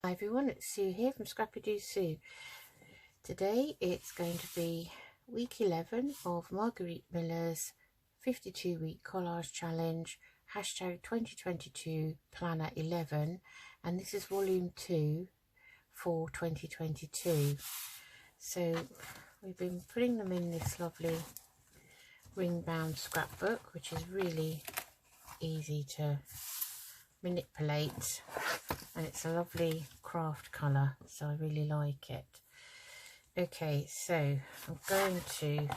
Hi everyone, it's Sue here from Scrappy Doo Sue. Today it's going to be week 11 of Margarete Miller's 52-week collage challenge, hashtag 2022 planner 11, and this is volume 2 for 2022. So we've been putting them in this lovely ring bound scrapbook, which is really easy to manipulate, and it's a lovely craft colour, so I really like it. Okay, so I'm going to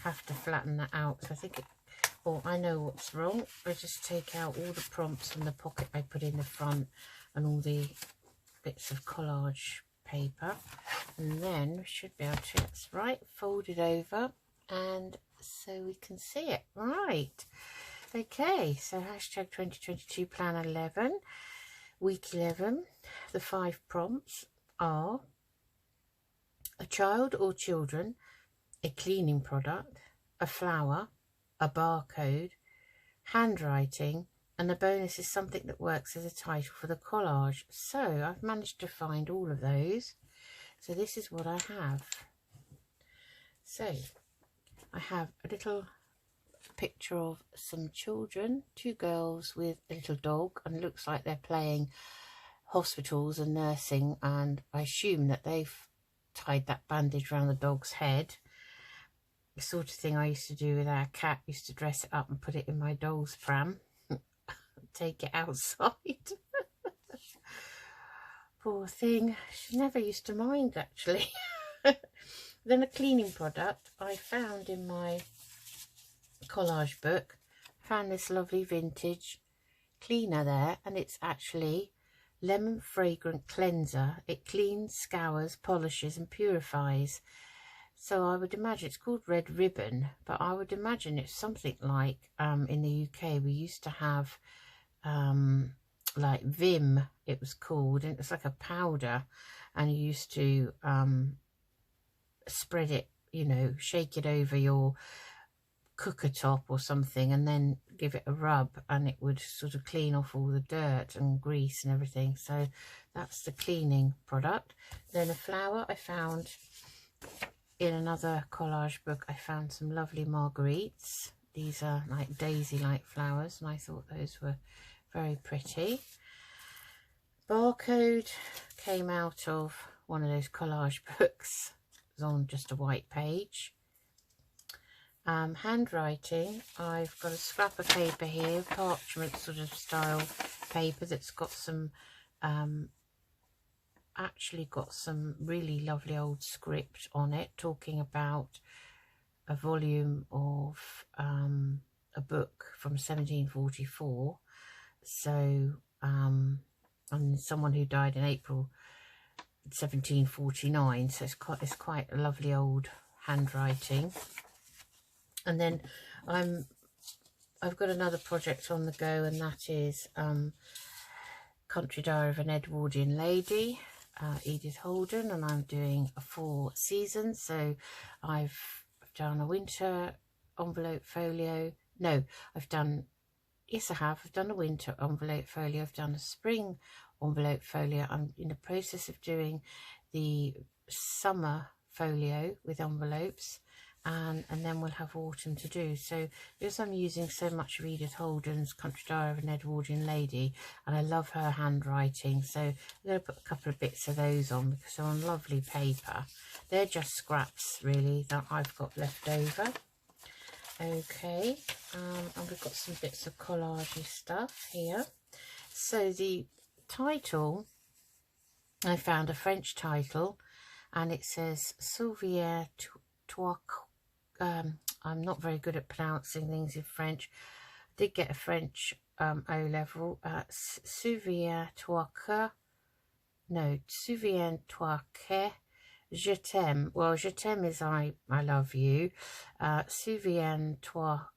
have to flatten that out. So I think I know what's wrong. I just take out all the prompts from the pocket I put in the front and all the bits of collage paper, and then we should be able to, that's right, fold it over and so we can see it. Right. Okay, so hashtag 2022 plan 11, week 11. The 5 prompts are a child or children, a cleaning product, a flower, a barcode, handwriting, and the bonus is something that works as a title for the collage. So I've managed to find all of those. So this is what I have. So I have a little picture of some children, 2 girls with a little dog, and it looks like they're playing hospitals and nursing, and I assume that they've tied that bandage around the dog's head. The sort of thing I used to do with our cat. Used to dress it up and put it in my doll's pram, take it outside. Poor thing, she never used to mind actually. Then a cleaning product I found in my collage book. Found this lovely vintage cleaner there, and it's actually lemon fragrant cleanser. It cleans, scours, polishes and purifies. So I would imagine it's called Red Ribbon, but I would imagine it's something like in the UK we used to have like Vim, it was called, and it's like a powder, and you used to spread it, you know, shake it over your cooker top or something and then give it a rub, and it would sort of clean off all the dirt and grease and everything. So that's the cleaning product. Then a flower I found in another collage book. I found some lovely marguerites. These are like daisy like flowers, and I thought those were very pretty. Barcode came out of one of those collage books. It was on just a white page. Handwriting, I've got a scrap of paper here, parchment sort of style paper that's got some actually got some really lovely old script on it, talking about a volume of a book from 1744. So and someone who died in April 1749, so it's quite a lovely old handwriting. And then I've got another project on the go, and that is Country Diary of an Edwardian Lady, Edith Holden, and I'm doing a 4 seasons. So I've done a winter envelope folio. No, I've done a winter envelope folio. I've done a spring envelope folio. I'm in the process of doing the summer folio with envelopes. And then we'll have autumn to do. So because I'm using so much of Edith Holden's Country Diary of an Edwardian Lady, and I love her handwriting, so I'm going to put a couple of bits of those on because they're on lovely paper. They're just scraps really that I've got left over. Okay, and we've got some bits of collage stuff here. So the title, I found a French title, and it says Souviens toi. I'm not very good at pronouncing things in French. I did get a French O-level. Souviens-toi que je t'aime. Well, je t'aime is I love you. Souviens-toi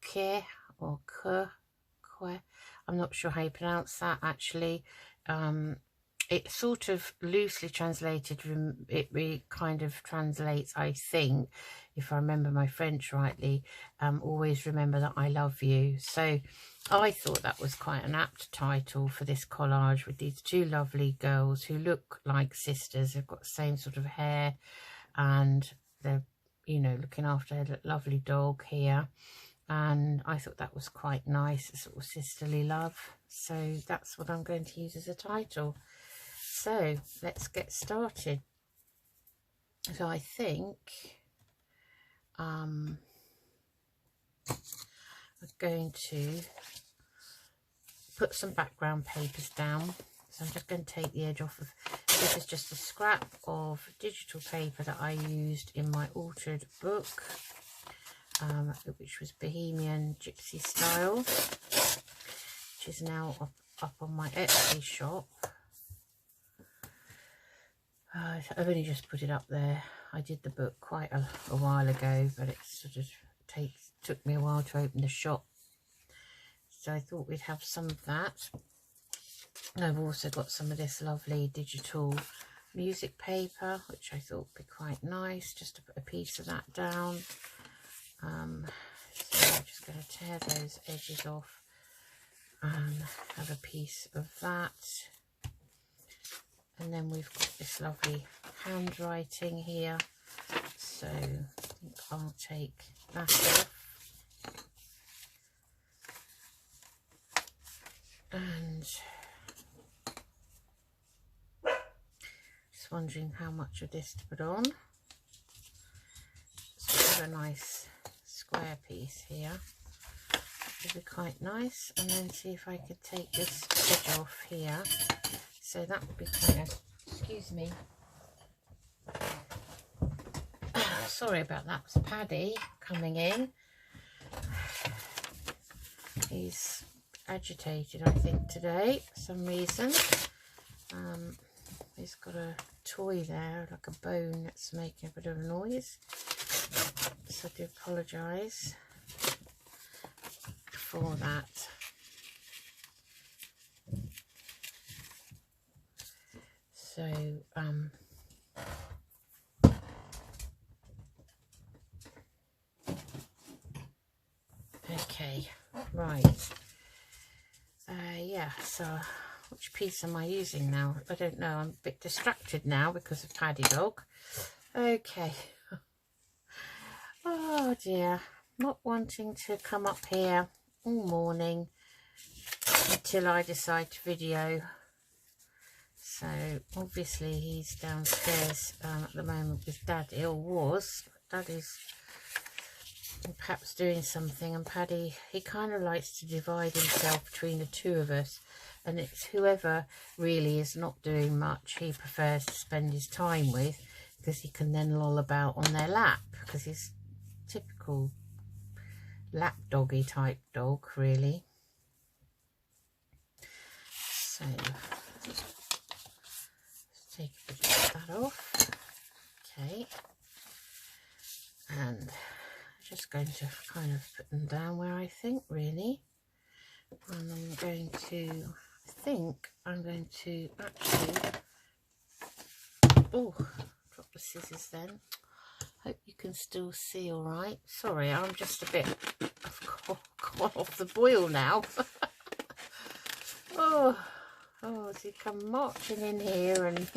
que, or que, I'm not sure how you pronounce that actually. it sort of loosely translated, it kind of translates, I think, if I remember my French rightly, always remember that I love you. So I thought that was quite an apt title for this collage, with these two lovely girls who look like sisters. They've got the same sort of hair, and they're, you know, looking after a lovely dog here. And I thought that was quite nice, a sort of sisterly love. So that's what I'm going to use as a title. So let's get started. So I think I'm going to put some background papers down. So I'm just going to take the edge off of, this is just a scrap of digital paper that I used in my altered book, which was Bohemian Gypsy Style, which is now up on my Etsy shop. I've only just put it up there. I did the book quite a while ago, but it sort of took me a while to open the shop. So I thought we'd have some of that. And I've also got some of this lovely digital music paper, which I thought would be quite nice, just to put a piece of that down. So I'm just going to tear those edges off and have a piece of that. And then we've got this lovely handwriting here, so I think I'll take that off. And just wondering how much of this to put on. So a nice square piece here would be quite nice, and then see if I could take this edge off here. So that would be kind of, excuse me, sorry about that, it's Paddy coming in. He's agitated, I think, today for some reason. He's got a toy there, like a bone, that's making a bit of a noise. So I do apologise for that. So, okay, right. Yeah, so which piece am I using now? I don't know. I'm a bit distracted now because of Paddy Dog. Okay. Oh dear. Not wanting to come up here all morning until I decide to video. So obviously he's downstairs at the moment with Daddy, or was. Daddy's perhaps doing something, and Paddy, he kind of likes to divide himself between the two of us, and it's whoever really is not doing much he prefers to spend his time with, because he can then loll about on their lap, because he's typical lap doggy type dog, really. So let's take a bit of that off. Okay, and just going to kind of put them down where I think, really. And I'm going to, I think I'm going to actually, oh, drop the scissors then. Hope you can still see all right. Sorry, I'm just a bit, I've gone off the boil now. Oh, has he come marching in here and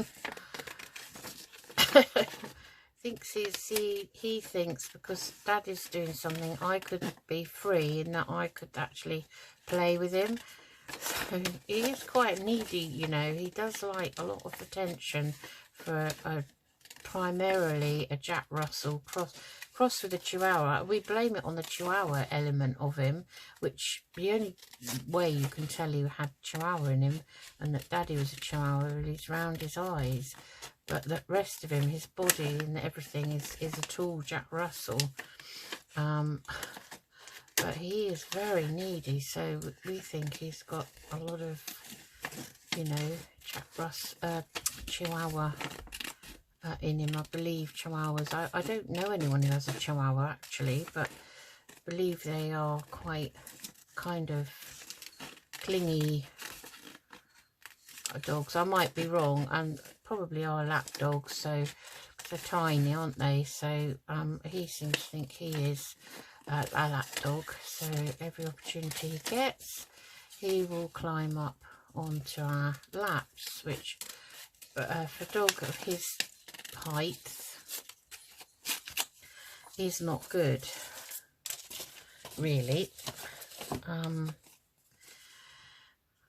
he thinks because Daddy's doing something, I could be free and that I could actually play with him. So he is quite needy, you know. He does like a lot of attention for primarily a Jack Russell cross with a Chihuahua. We blame it on the Chihuahua element of him, which the only way you can tell he had Chihuahua in him and that Daddy was a Chihuahua is round his eyes. But the rest of him, his body and everything is a tall Jack Russell. But he is very needy, so we think he's got a lot of, you know, Chihuahua in him. I believe Chihuahuas, I don't know anyone who has a Chihuahua actually, but I believe they are quite kind of clingy. dogs. I might be wrong, and probably are lap dogs, so they're tiny, aren't they? So he seems to think he is a lap dog, so every opportunity he gets, he will climb up onto our laps, which for a dog of his height is not good, really.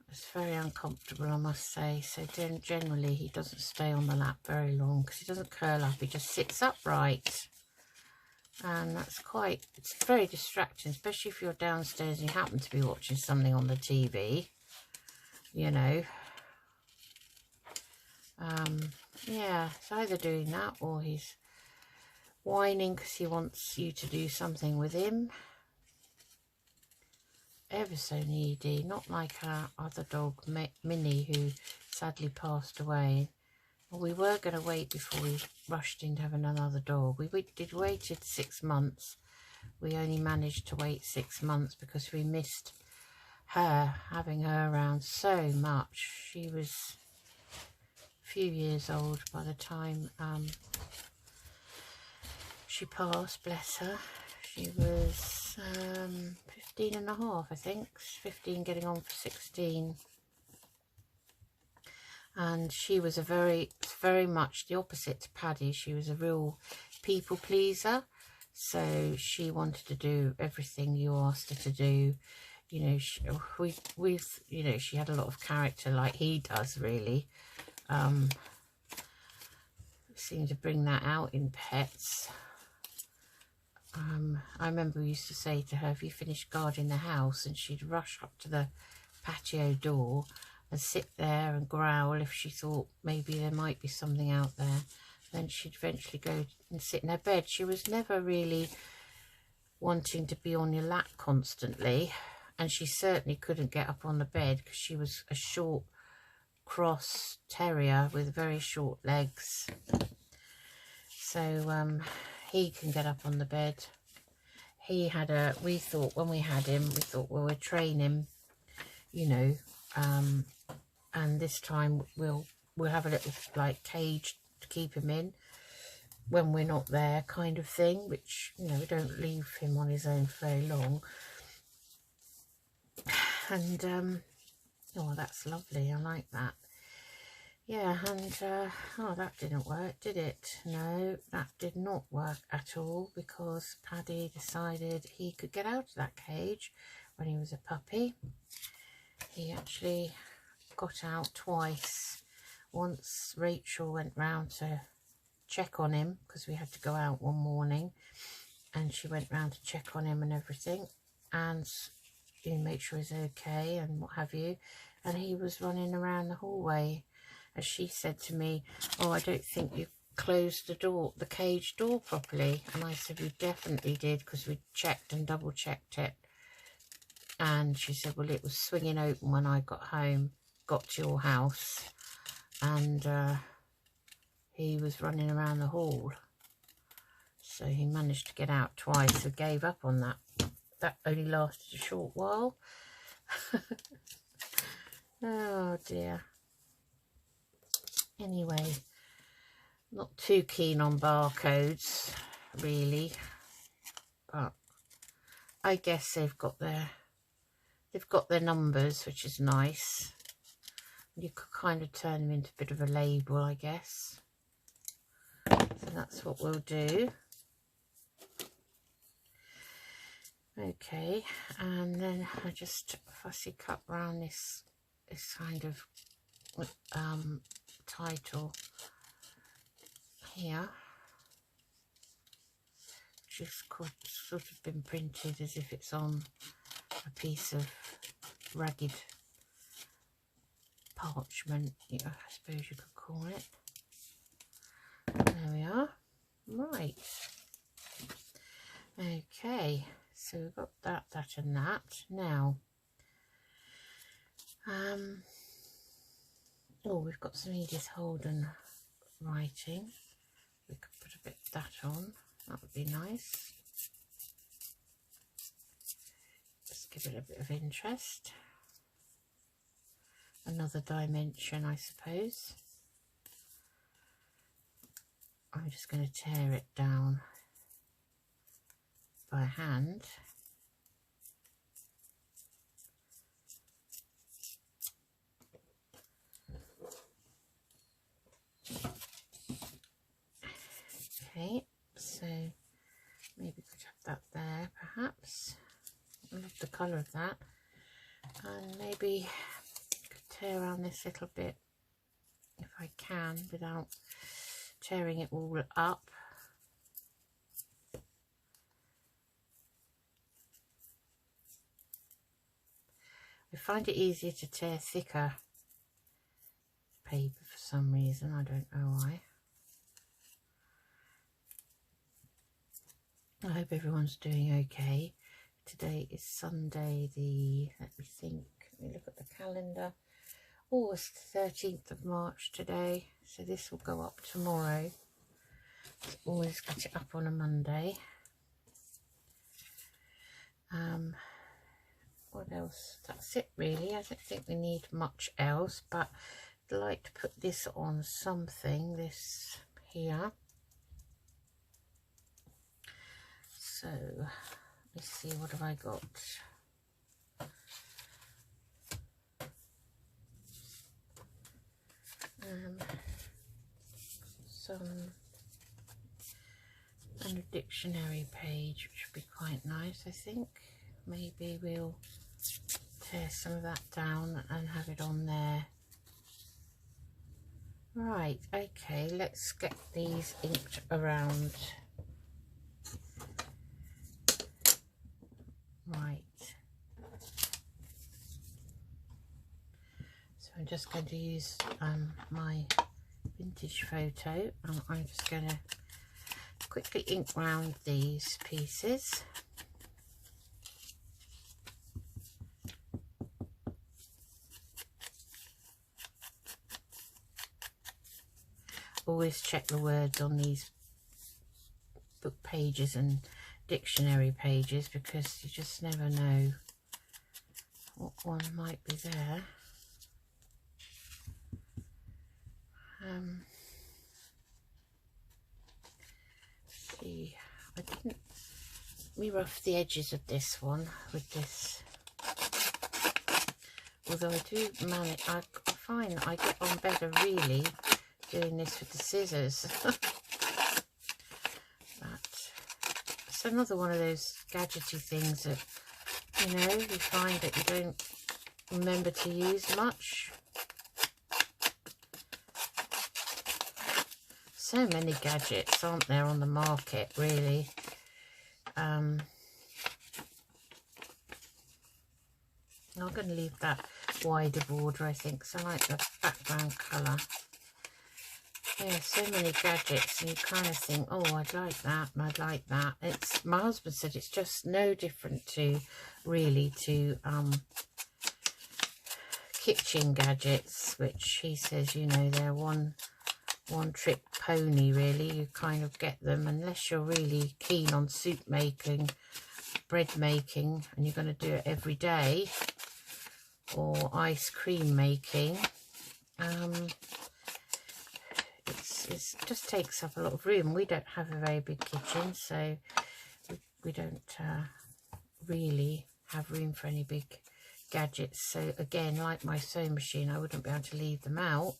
It's very uncomfortable, I must say. So generally he doesn't stay on the lap very long, because he doesn't curl up, he just sits upright. And that's it's very distracting, especially if you're downstairs and you happen to be watching something on the TV, you know. Yeah, it's either doing that or he's whining because he wants you to do something with him. Ever so needy, not like our other dog Minnie, who sadly passed away. Well, we were going to wait before we rushed in to have another dog. We waited 6 months. We only managed to wait 6 months because we missed her, having her around so much. She was a few years old by the time she passed, bless her. She was 15 and a half, I think, 15 getting on for 16. And she was very much the opposite to Paddy. She was a real people pleaser, so she wanted to do everything you asked her to do. You know, you know, she had a lot of character, like he does, really. Seemed to bring that out in pets. I remember we used to say to her, if you finished guarding the house, and she'd rush up to the patio door and sit there and growl if she thought maybe there might be something out there. Then she'd eventually go and sit in her bed. She was never really wanting to be on your lap constantly, and she certainly couldn't get up on the bed because she was a short, cross terrier with very short legs. So he can get up on the bed. He had we thought when we had him, we thought, well, we'll train him, you know, and this time we'll have a little like cage to keep him in when we're not there, kind of thing, which, you know, we don't leave him on his own for very long. And oh, that's lovely, I like that. Yeah, and oh, that didn't work, did it? No, that did not work at all, because Paddy decided he could get out of that cage when he was a puppy. He actually got out twice. Once Rachel went round to check on him, because we had to go out one morning, and she went round to check on him and everything, and you know, make sure he's okay and what have you. And he was running around the hallway. As she said to me, oh, I don't think you closed the cage door properly. And I said, we definitely did, because we checked and double checked it. And she said, well, it was swinging open when I got to your house, and he was running around the hall. So he managed to get out twice. So gave up on that. That only lasted a short while. Oh dear. Anyway, not too keen on barcodes, really, but I guess they've got their numbers, which is nice. You could kind of turn them into a bit of a label, I guess. So that's what we'll do. Okay, and then I just fussy cut around this kind of title here, which is sort of been printed as if it's on a piece of ragged parchment, yeah, I suppose you could call it. There we are. Right. Okay, so we've got that and that. Now, oh, we've got some Edith Holden writing. We could put a bit of that on. That would be nice. Just give it a bit of interest. another dimension, I suppose. I'm just going to tear it down by hand. Okay, so maybe we could have that there perhaps. I love the colour of that. And maybe could tear around this little bit if I can without tearing it all up. I find it easier to tear thicker paper for some reason, I don't know why. I hope everyone's doing okay. Today is Sunday the, let me look at the calendar. Oh, it's the 13th of March today, so this will go up tomorrow. Always get it up on a Monday. What else? That's it really. I don't think we need much else, but I'd like to put this on something, this here. So let's see, what have I got? And a dictionary page, which would be quite nice, I think. Maybe we'll tear some of that down and have it on there. Right, okay, let's get these inked around. Right. So I'm just going to use my vintage photo, and I'm just going to quickly ink round these pieces. Always check the words on these book pages and dictionary pages, because you just never know what one might be there. See, I didn't rough the edges of this one with this, although I do manage. I find that I get on better really doing this with the scissors. But it's another one of those gadgety things that, you know, you find that you don't remember to use much. So many gadgets, aren't there, on the market, really. I'm going to leave that wider border, I think, because I like the background colour. Yeah, so many gadgets, and you kind of think, oh, I'd like that, and I'd like that. It's, my husband said it's just no different to, really, to kitchen gadgets, which he says, you know, they're one trick pony, really. You kind of get them unless you're really keen on soup making, bread making, and you're going to do it every day, or ice cream making. It just takes up a lot of room. We don't have a very big kitchen, so we don't really have room for any big gadgets. So again, like my sewing machine, I wouldn't be able to leave them out,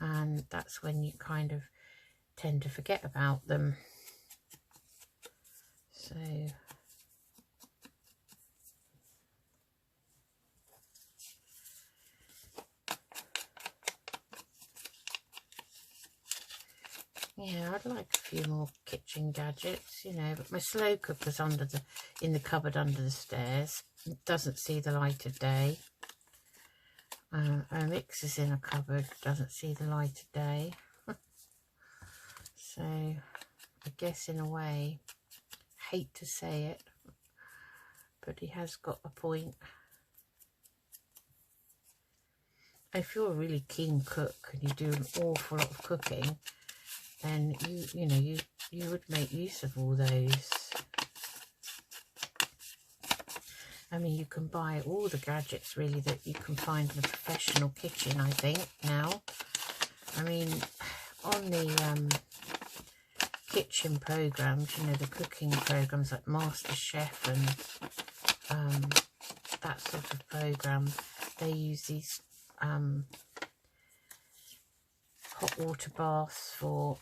and that's when you kind of tend to forget about them. So yeah, I'd like a few more kitchen gadgets, you know, but my slow cooker's in the cupboard under the stairs. It doesn't see the light of day. Our mixer's in a cupboard, doesn't see the light of day. So I guess in a way, hate to say it, but he has got a point. If you're a really keen cook and you do an awful lot of cooking, then you would make use of all those. I mean, you can buy all the gadgets really that you can find in a professional kitchen, I think, now. I mean, on the kitchen programs, you know, the cooking programs like MasterChef and that sort of program, they use these hot water baths for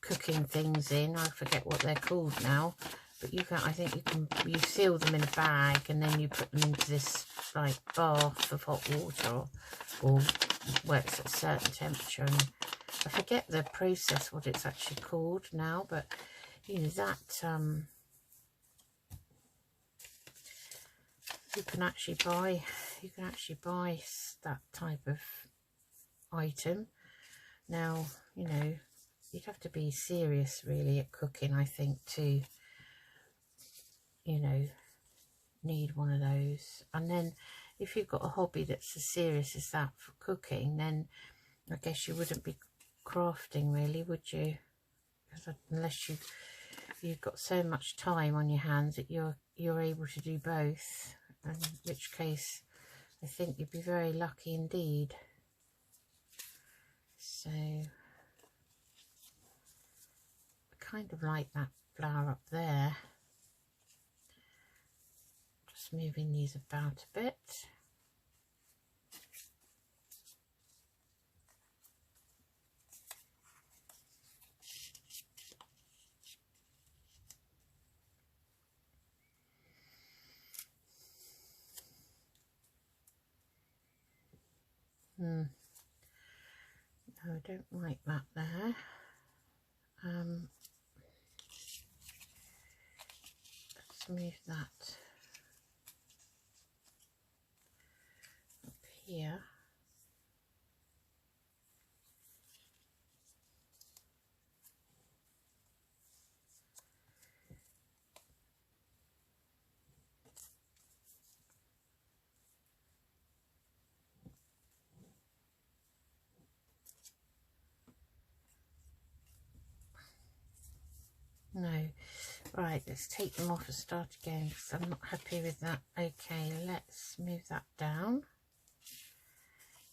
cooking things in. I forget what they're called now, but you can, I think you seal them in a bag and then you put them into this like bath of hot water, or where it's at a certain temperature, and I forget the process, what it's actually called now, but you know that you can actually buy that type of item. Now, you know, you'd have to be serious really at cooking, I think, to, you know, need one of those. And then if you've got a hobby that's as serious as that for cooking, then I guess you wouldn't be crafting really, would you? Because unless you've got so much time on your hands that you're able to do both, in which case I think you'd be very lucky indeed. So I kind of like that flower up there. Just moving these about a bit. No, I don't like that there. Let's move that up here. No, right, let's take them off and start again because I'm not happy with that. Okay, let's move that down.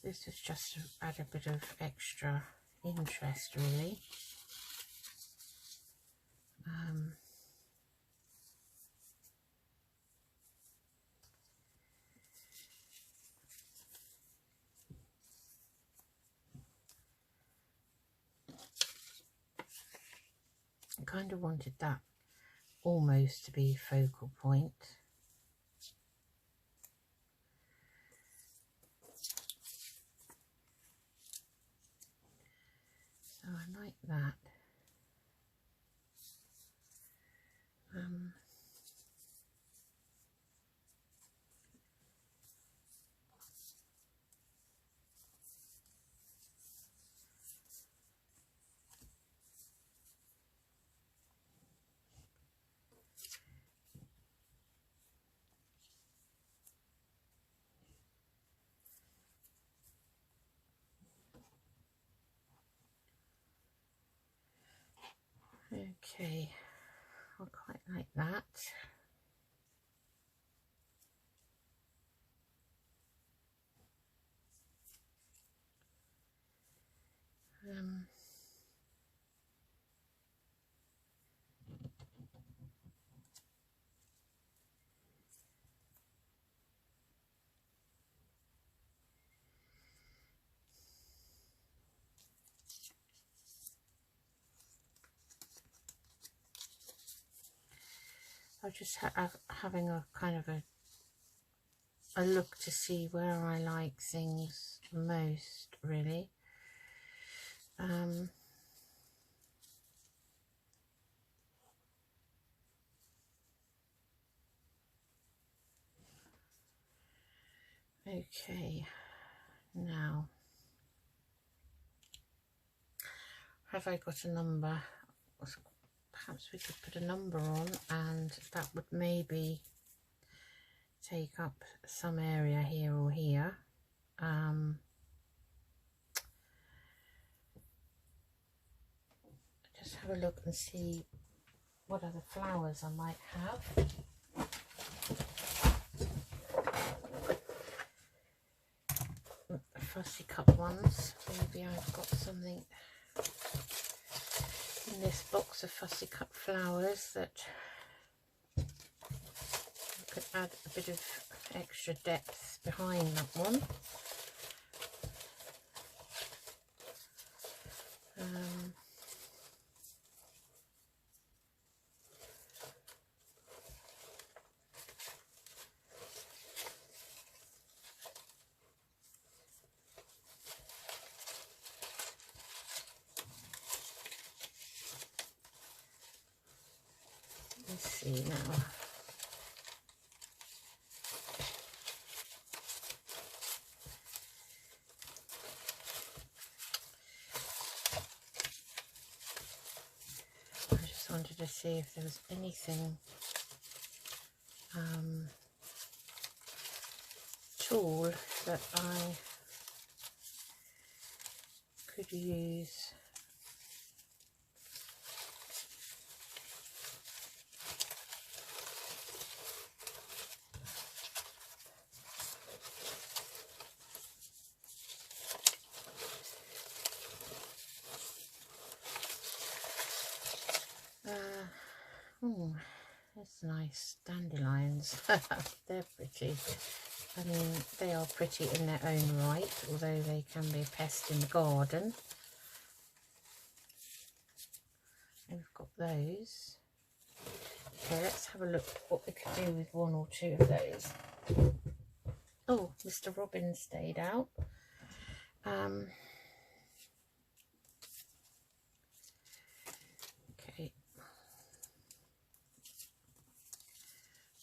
This is just to add a bit of extra interest really. I kind of wanted that almost to be focal point. So I like that. Okay, I quite like that. I'm just having a kind of a look to see where I like things most, really. Okay, now, have I got a number? Perhaps we could put a number on, and that would maybe take up some area here or here. Just have a look and see what other flowers I might have. cut ones. Maybe I've got something in this box of fussy cut flowers that could add a bit of extra depth behind that one. Let's see now. I just wanted to see if there was anything tool that I could use. That's nice dandelions. They're pretty. I mean, they are pretty in their own right, although they can be a pest in the garden. And we've got those. Okay, let's have a look what we could do with one or two of those. Oh, Mr. Robin stayed out. Okay.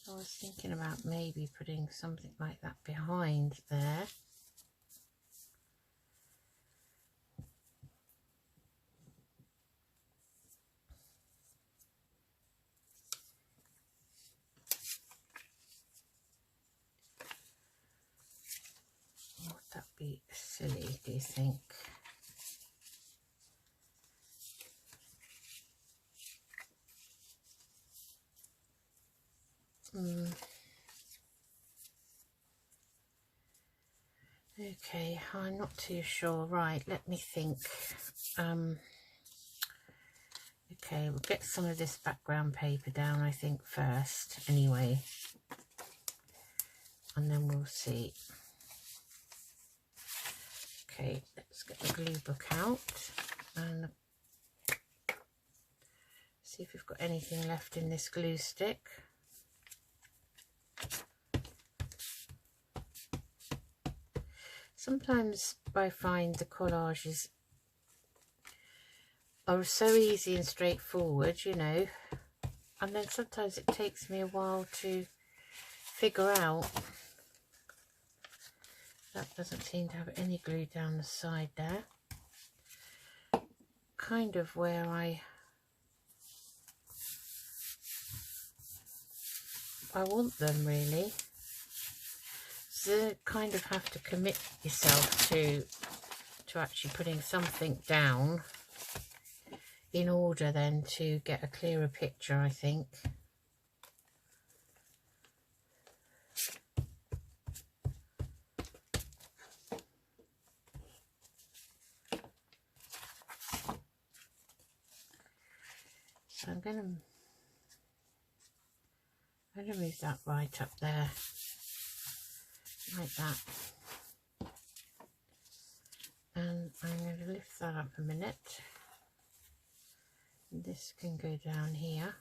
I was thinking about maybe putting something like that behind there. Would that be silly, do you think? Okay, I'm not too sure. Right, let me think. Okay, we'll get some of this background paper down, I think, first, anyway. And then we'll see. Okay, let's get the glue book out and see if we've got anything left in this glue stick. Sometimes I find the collages are so easy and straightforward, you know, and then sometimes it takes me a while to figure out. That doesn't seem to have any glue down the side there. Kind of where I want them, really. So you kind of have to commit yourself to actually putting something down in order then to get a clearer picture, I think. So I'm going to move that right up there, like that. And I'm going to lift that up a minute. This can go down here,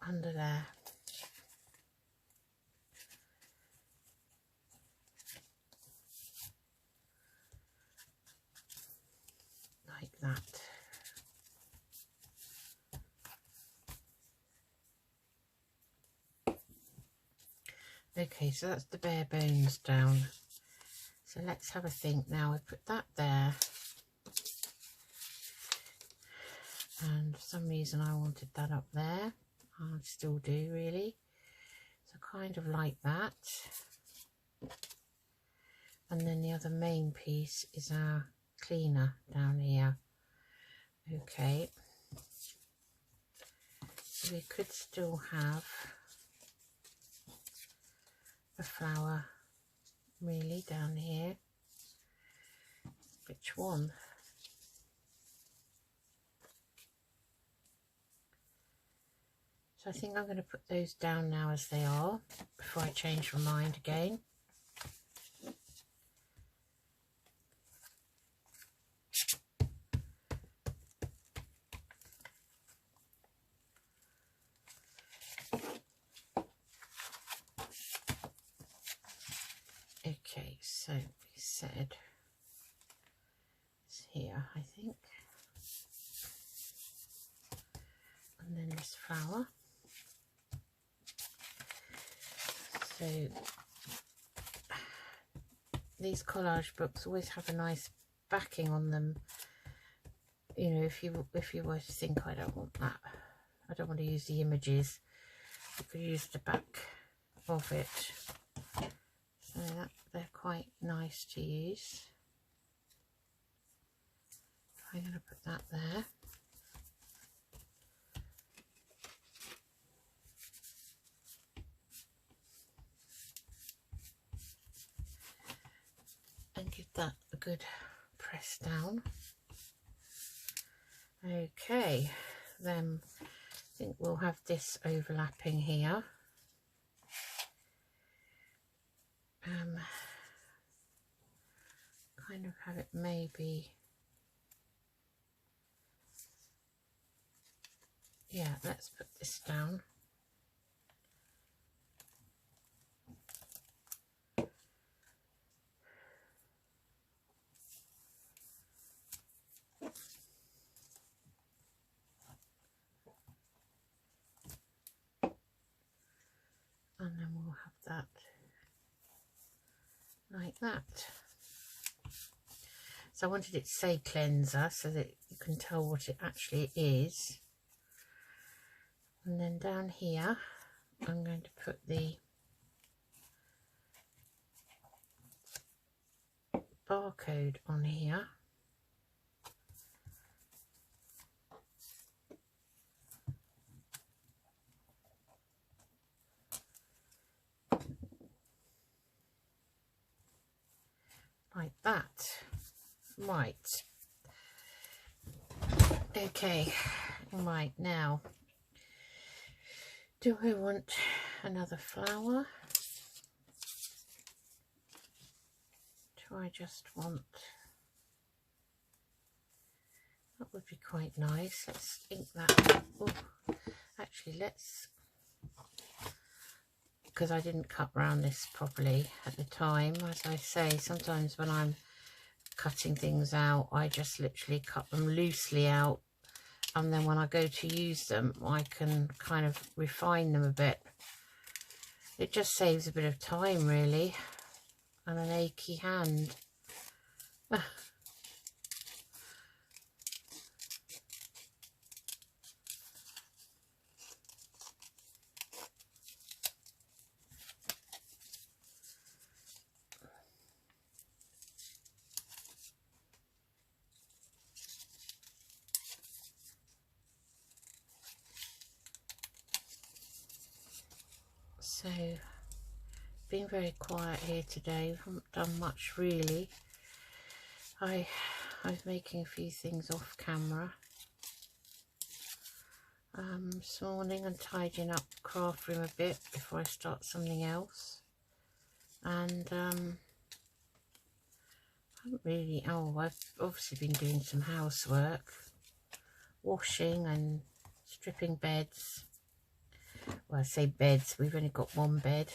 under there. Like that. Okay, so that's the bare bones down. So let's have a think now. I put that there. And for some reason I wanted that up there. I still do, really. So kind of like that. And then the other main piece is our cleaner down here. Okay. So we could still have a flower really down here. Which one? So I think I'm going to put those down now as they are before I change my mind again. Okay, so we said it's here, I think. And then this flower. So these collage books always have a nice backing on them. You know, if you were to think, I don't want that, I don't want to use the images, you could use the back of it. So that they're quite nice to use. I'm going to put that there. And give that a good press down. Okay, then I think we'll have this overlapping here. Kind of have it maybe, yeah, let's put this down. And then we'll have that like that. So I wanted it to say cleanser so that you can tell what it actually is. And then down here I'm going to put the barcode on here. Like that. Right. Okay. Right, now, do I want another flower? Do I just want... That would be quite nice. Let's ink that. Oh, actually, let's... Because I didn't cut round this properly at the time. As I say, sometimes when I'm cutting things out, I just literally cut them loosely out, and then when I go to use them I can kind of refine them a bit. It just saves a bit of time really, and an achy hand. So, been very quiet here today. Haven't done much really. I was making a few things off camera this morning and tidying up the craft room a bit before I start something else. And I haven't really. Oh, I've obviously been doing some housework, washing and stripping beds. Well, I say beds, we've only got one bed.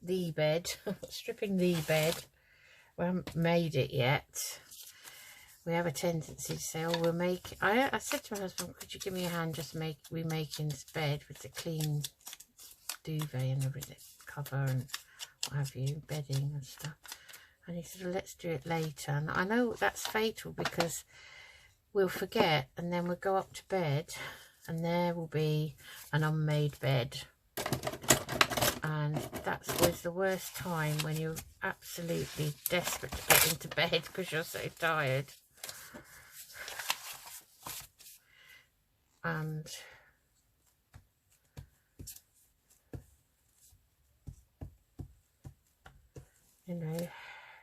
The bed. Stripping the bed. We haven't made it yet. We have a tendency to say, oh, we'll make it. I said to my husband, could you give me a hand just remaking this bed with the clean duvet and everything, cover and what have you, bedding and stuff. And he said, well, let's do it later. And I know that's fatal because we'll forget and then we'll go up to bed and there will be an unmade bed. And that's always the worst time, when you're absolutely desperate to get into bed because you're so tired. And you know,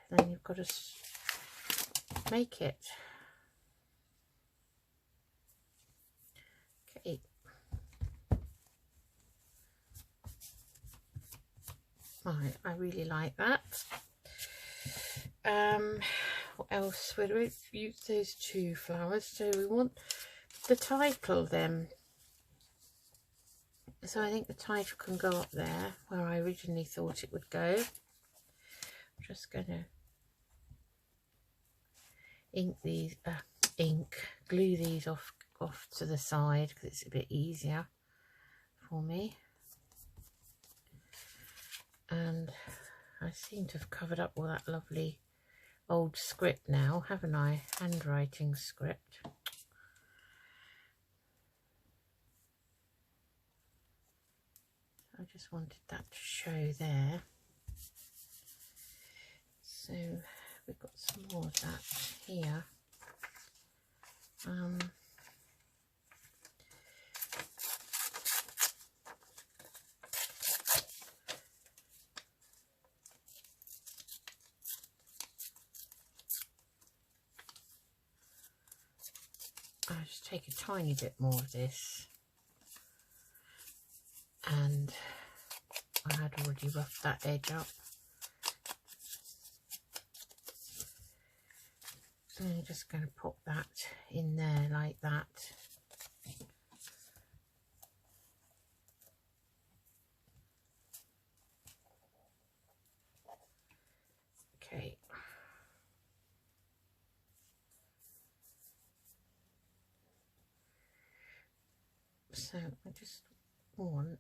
then you've got to make it. Okay. Right, I really like that. What else? We don't use those two flowers, so we want the title then. So I think the title can go up there where I originally thought it would go. I'm just going to glue these off to the side because it's a bit easier for me. And I seem to have covered up all that lovely old script now, haven't I? Handwriting script. I just wanted that to show there. So we've got some more of that here. I'll just take a tiny bit more of this, and I had already roughed that edge up. So I'm just going to pop that in there like that. Okay. So I just want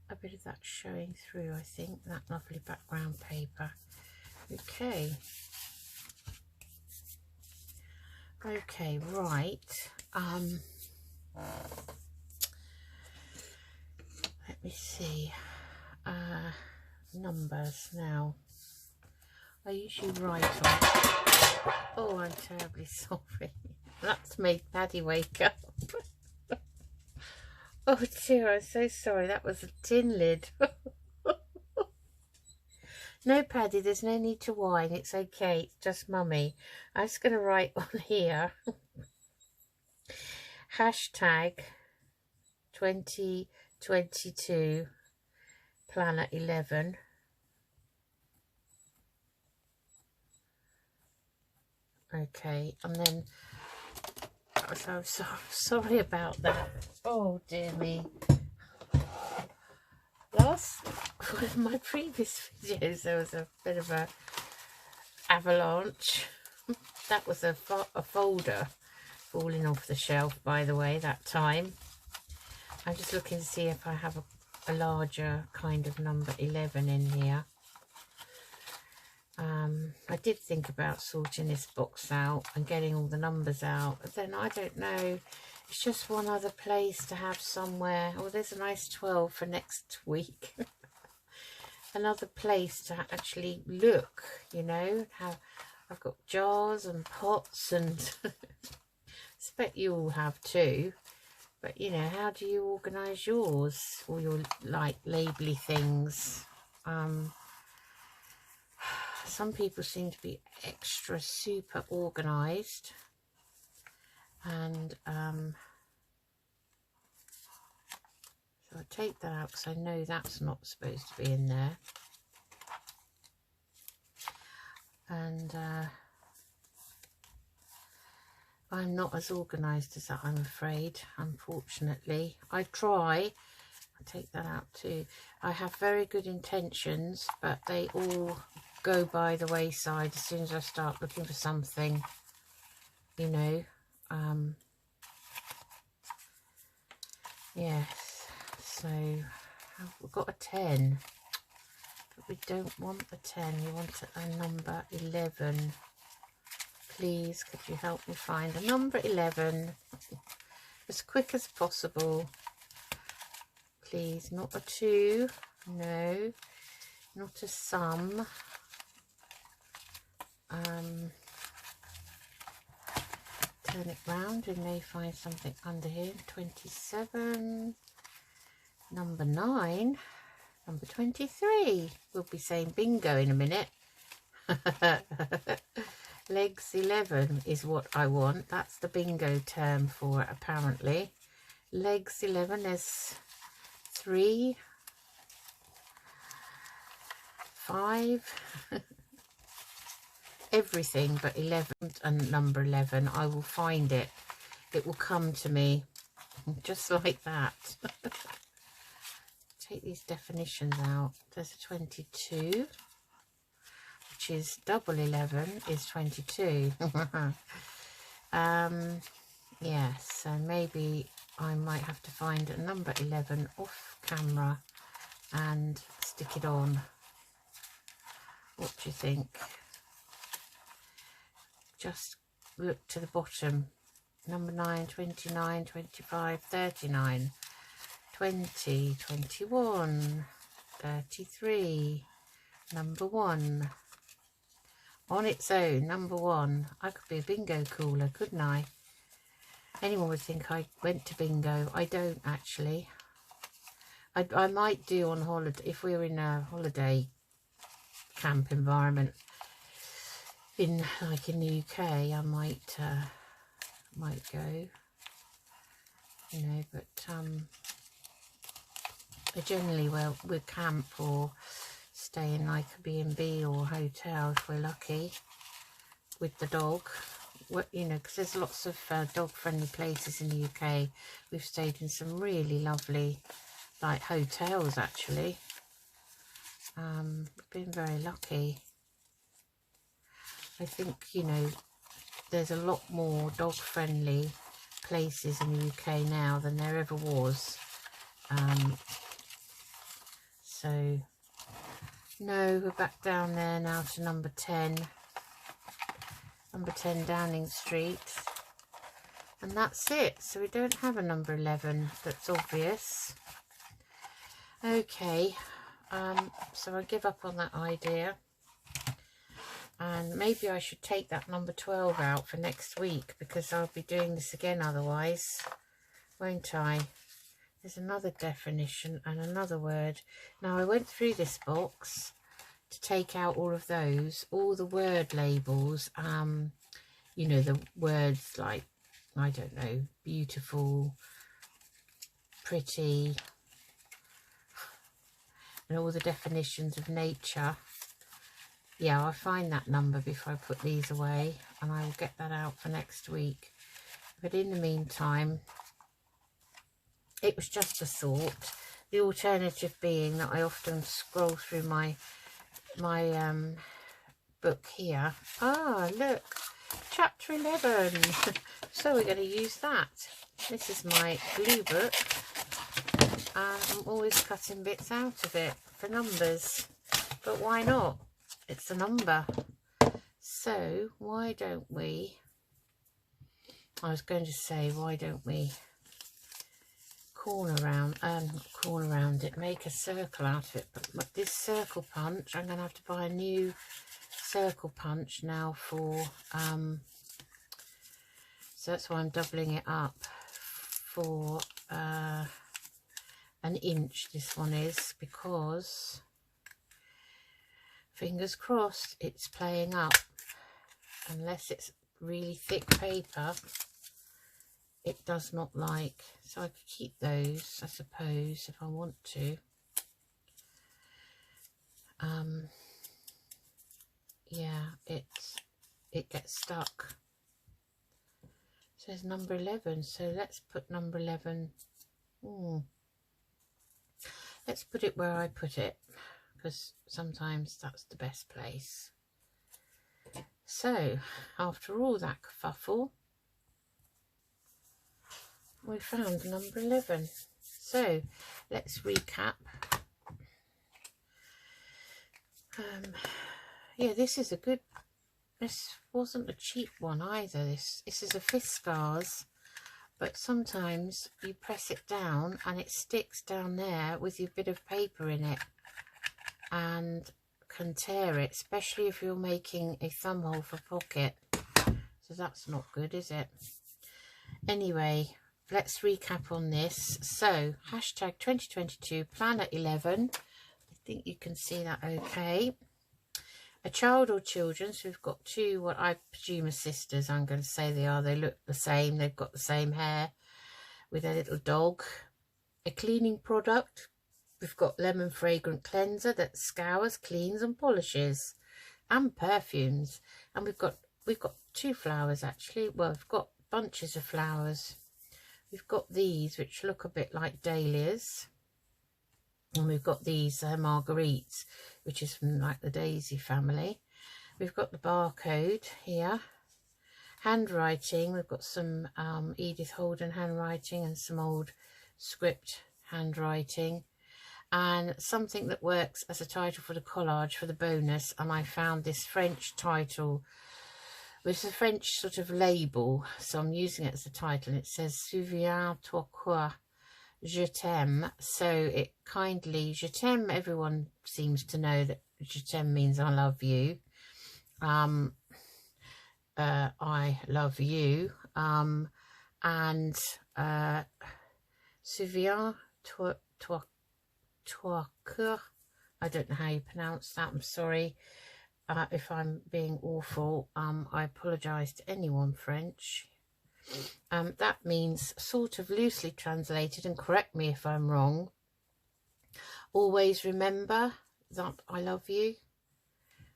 a bit of that showing through, I think, that lovely background paper. Okay. Okay, right. Let me see. Numbers now. I usually write on. Oh, I'm terribly sorry. That's made Paddy wake up. Oh dear, I'm so sorry. That was a tin lid. No, Paddy, there's no need to whine. It's okay. It's just Mummy. I'm just going to write on here. Hashtag 2022 Planet 11. Okay, and then, so sorry about that. Oh dear me. Last one of my previous videos, there was a bit of a avalanche. That was a folder falling off the shelf, by the way, that time. I'm just looking to see if I have a larger kind of number 11 in here. I did think about sorting this box out and getting all the numbers out, but then I don't know, it's just one other place to have somewhere. Oh, there's a nice 12 for next week. Another place to actually look, you know, how I've got jars and pots, and I expect you all have too, but you know, how do you organise yours, all your like labelly things? Some people seem to be extra super organised, and so I take that out because I know that's not supposed to be in there. And I'm not as organised as that, I'm afraid, unfortunately. I try. I'll take that out too. I have very good intentions, but they all go by the wayside as soon as I start looking for something, you know. Yes, so we've got a 10, but we don't want a 10, we want a number 11. Please, could you help me find a number 11 as quick as possible? Please, not a 2, no, not a sum. Turn it round, we may find something under here. 27, number 9, Number 23. We'll be saying bingo in a minute. Legs 11 is what I want. That's the bingo term for it, apparently. Legs 11 is 3, 5, everything but 11 and number 11. I will find it. It will come to me just like that. Take these definitions out. There's a 22, which is double 11 is 22. Yeah, so maybe I might have to find a number 11 off camera and stick it on. What do you think? Just look to the bottom. Number 9, 29, 25, 39, 20, 21, 33, number 1. On its own, number 1. I could be a bingo caller, couldn't I? Anyone would think I went to bingo. I don't actually. I might do on holiday, if we're in a holiday camp environment in the UK, I might go, you know, but I generally we'll camp or stay in like a B&B or hotel if we're lucky with the dog. You know, because there's lots of dog friendly places in the UK. We've stayed in some really lovely like hotels actually. We've been very lucky. I think, you know, there's a lot more dog friendly places in the UK now than there ever was. So no, we're back down there now to number 10. Number 10 Downing Street, and that's it. So we don't have a number 11 that's obvious. Okay, so I give up on that idea, and maybe I should take that number 12 out for next week, because I'll be doing this again otherwise, won't I? There's another definition and another word. Now I went through this box to take out all of those, all the word labels, you know, the words like, I don't know, beautiful, pretty, and all the definitions of nature. Yeah, I'll find that number before I put these away, and I will get that out for next week. But in the meantime, it was just a thought. The alternative being that I often scroll through my book here. Ah, look, chapter 11. So we're going to use that. This is my glue book. I'm always cutting bits out of it for numbers, but why not? It's a number. So why don't we, I was going to say, why don't we corner around it, make a circle out of it, but this circle punch, I'm going to have to buy a new circle punch now for so that's why I'm doubling it up for an inch. This one is, because fingers crossed it's playing up, unless it's really thick paper it does not like. So I could keep those, I suppose, if I want to. Yeah, it gets stuck. It says number 11, so let's put number 11. Let's put it where I put it, because sometimes that's the best place. So after all that kerfuffle, we found number 11. So let's recap. Yeah, this is a good, this wasn't a cheap one either. This is a Fiskars, but sometimes you press it down and it sticks down there with your bit of paper in it and can tear it, especially if you're making a thumb hole for pocket. So that's not good, is it? Anyway, let's recap on this. So hashtag 2022 Planet 11, think you can see that okay. A child or children, so we've got two, what I presume are sisters, I'm going to say they are. They look the same, they've got the same hair with a little dog. A cleaning product, we've got lemon fragrant cleanser that scours, cleans and polishes, and perfumes. And we've got two flowers actually. Well, we've got bunches of flowers. We've got these which look a bit like dahlias, and we've got these marguerites, which is from like the daisy family. We've got the barcode here. Handwriting, we've got some Edith Holden handwriting and some old script handwriting, and something that works as a title for the collage for the bonus. And I found this French title, which is a French sort of label, so I'm using it as a title. It says Souviens-toi quoi, je t'aime. So it kindly, je t'aime, everyone seems to know that je t'aime means I love you. I love you. And souviens-toi que, I don't know how you pronounce that, I'm sorry if I'm being awful. I apologise to anyone French. That means, sort of loosely translated, and correct me if I'm wrong, always remember that I love you.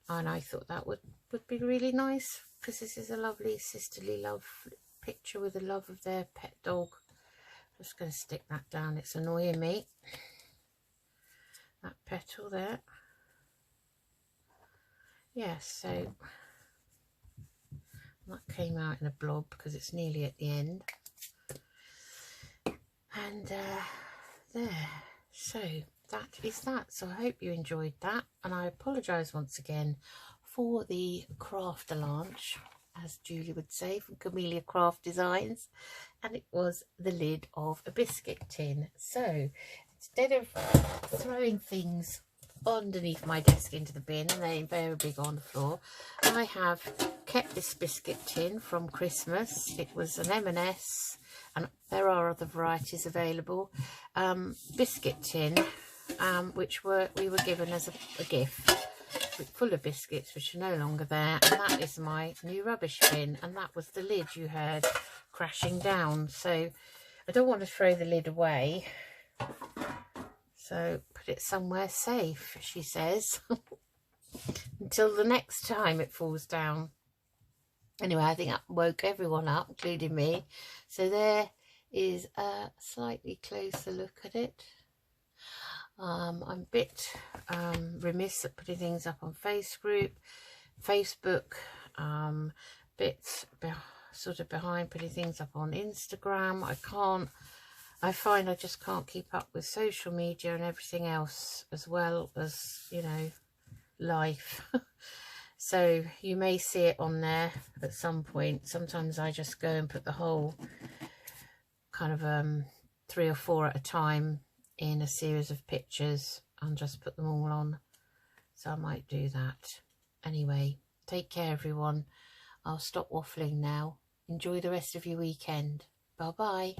And I thought that would be really nice, because this is a lovely sisterly love picture with the love of their pet dog. I'm just going to stick that down, it's annoying me. That petal there. Yes, so that came out in a blob because it's nearly at the end. And there, so that is that. So I hope you enjoyed that, and I apologise once again for the craft launch, as Julie would say, from Camellia Craft Designs, and it was the lid of a biscuit tin. So instead of throwing things underneath my desk into the bin, and they invariably go on the floor, I have kept this biscuit tin from Christmas. It was an M&S, and there are other varieties available. Biscuit tin, which we were given as a gift, full of biscuits which are no longer there, and that is my new rubbish bin, and that was the lid you heard crashing down. So I don't want to throw the lid away, so put it somewhere safe, she says, until the next time it falls down. Anyway, I think that woke everyone up, including me. So there is a slightly closer look at it. I'm a bit remiss at putting things up on Facebook, bit sort of behind putting things up on Instagram. I find I just can't keep up with social media and everything else, as well as, you know, life. So you may see it on there at some point. Sometimes I just go and put the whole kind of 3 or 4 at a time in a series of pictures and just put them all on. So I might do that. Anyway, take care everyone. I'll stop waffling now. Enjoy the rest of your weekend. Bye bye.